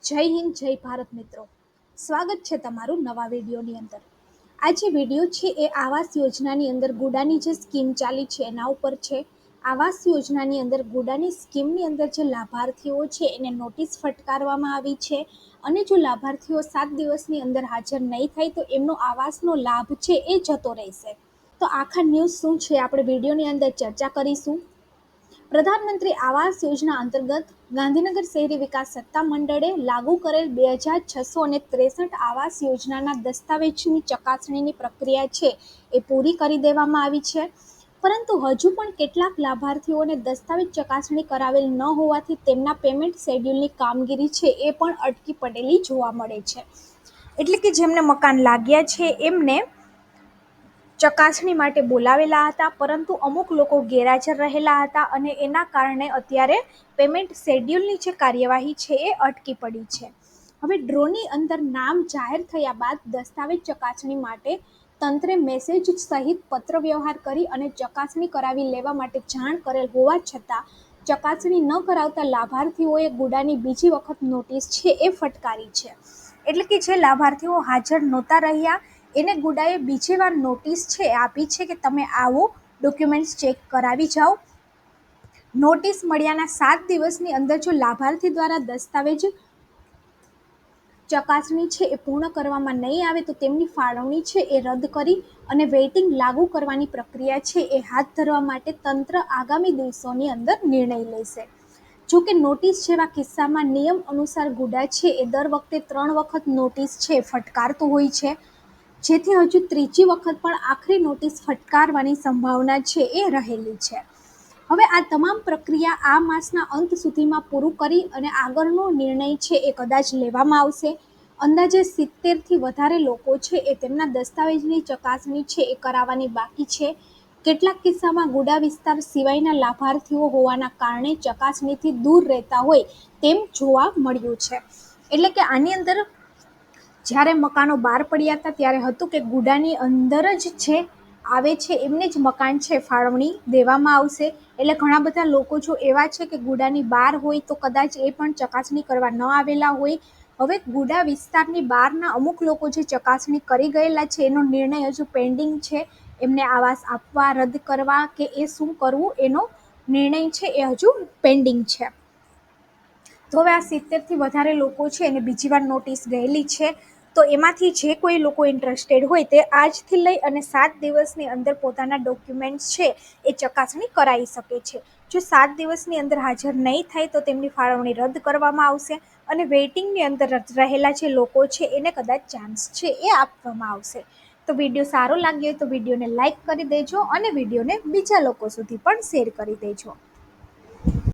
જય હિન્દ જય ભારત મિત્રો, સ્વાગત છે તમારું નવા વિડીયોની અંદર। આ જે વિડીયો છે એ આવાસ યોજનાની અંદર ગુડાની જે સ્કીમ ચાલી છે એના ઉપર છે। આવાસ યોજનાની અંદર ગુડાની સ્કીમની અંદર જે લાભાર્થીઓ છે એને નોટિસ ફટકારવામાં આવી છે અને જો લાભાર્થીઓ 7 દિવસની અંદર હાજર નહીં થાય તો એમનો આવાસનો લાભ છે એ જતો રહેશે। તો આખા ન્યૂઝ શું છે આપણે વિડીયોની અંદર ચર્ચા કરીશું। પ્રધાનમંત્રી આવાસ યોજના અંતર્ગત ગાંધીનગર શહેરી વિકાસ સત્તા મંડળે લાગુ કરેલ 2663 આવાસ યોજનાના દસ્તાવેજની ચકાસણીની પ્રક્રિયા છે એ પૂરી કરી દેવામાં આવી છે, પરંતુ હજુ પણ કેટલાક લાભાર્થીઓને દસ્તાવેજ ચકાસણી કરાવેલ ન હોવાથી તેમના પેમેન્ટ શેડ્યુલની કામગીરી છે એ પણ અટકી પડેલી જોવા મળે છે। એટલે કે જેમને મકાન લાગ્યા છે એમને ચકાસણી માટે બોલાવેલા હતા, પરંતુ અમુક લોકો ગેરહાજર રહેલા હતા અને એના કારણે અત્યારે પેમેન્ટ શેડ્યુલની જે કાર્યવાહી છે એ અટકી પડી છે। હવે ડ્રોની અંદર નામ જાહેર થયા બાદ દસ્તાવેજ ચકાસણી માટે તંત્રે મેસેજ સહિત પત્ર વ્યવહાર કરી અને ચકાસણી કરાવી લેવા માટે જાણ કરેલ હોવા છતાં ચકાસણી ન કરાવતા લાભાર્થીઓએ ગુડાની બીજી વખત નોટિસ છે એ ફટકારી છે। એટલે કે જે લાભાર્થીઓ હાજર નહોતા રહ્યા એને ગુડાએ બીજી વાર નોટિસ છે આપી છે કે તમે આવો, ડોક્યુમેન્ટ્સ ચેક કરાવી જાઓ। નોટિસ મળ્યાના 7 દિવસની અંદર જો લાભાર્થી દ્વારા દસ્તાવેજ ચકાસણી છે એ પૂર્ણ કરવામાં નહીં આવે તો તેમની ફાળવણી છે એ રદ કરી અને વેઇટિંગ લાગુ કરવાની પ્રક્રિયા છે એ હાથ ધરવા માટે તંત્ર આગામી દિવસોની અંદર નિર્ણય લેશે। જો કે નોટિસ જેવા કિસ્સામાં નિયમ અનુસાર ગુડા છે એ દર વખતે 3 વખત નોટિસ છે ફટકારતો હોય છે, જેથી હજુ ત્રીજી વખત પણ આખરી નોટિસ ફટકારવાની સંભાવના છે એ રહેલી છે। હવે આ તમામ પ્રક્રિયા આ માસના અંત સુધીમાં પૂરું કરી અને આગળનો નિર્ણય છે એ કદાચ લેવામાં આવશે। અંદાજે 70થી વધારે લોકો છે એ તેમના દસ્તાવેજની ચકાસણી છે એ કરાવવાની બાકી છે। કેટલાક કિસ્સામાં ગુડા વિસ્તાર સિવાયના લાભાર્થીઓ હોવાના કારણે ચકાસણીથી દૂર રહેતા હોય તેમ જોવા મળ્યું છે। એટલે કે આની અંદર જ્યારે મકાનો બહાર પડ્યા હતા ત્યારે હતું કે ગુડાની અંદર જ છે આવે છે એમને જ મકાન છે ફાળવણી દેવામાં આવશે। એટલે ઘણા બધા લોકો જો એવા છે કે ગુડાની બહાર હોય તો કદાચ એ પણ ચકાસણી કરવા ન આવેલા હોય। હવે ગુડા વિસ્તારની બહારના અમુક લોકો જે ચકાસણી કરી ગયેલા છે એનો નિર્ણય હજુ પેન્ડિંગ છે, એમને આવાસ આપવા, રદ કરવા કે એ શું કરવું એનો નિર્ણય છે એ હજુ પેન્ડિંગ છે। તો હવે આ 70થી વધારે લોકો છે એને બીજી વાર નોટિસ ગયેલી છે, તો એમાંથી જે કોઈ લોકો ઇન્ટરેસ્ટેડ હોય તે આજથી લઈ અને 7 દિવસની અંદર પોતાના ડોક્યુમેન્ટ્સ છે એ ચકાસણી કરાવી શકે છે। જો 7 દિવસની અંદર હાજર નહીં થાય તો તેમની ફાળવણી રદ કરવામાં આવશે અને વેઇટિંગની અંદર રહેલા જે લોકો છે એને કદાચ ચાન્સ છે એ આપવામાં આવશે। તો વિડીયો સારો લાગ્યો હોય તો વિડીયોને લાઇક કરી દેજો અને વિડીયોને બીજા લોકો સુધી પણ શેર કરી દેજો।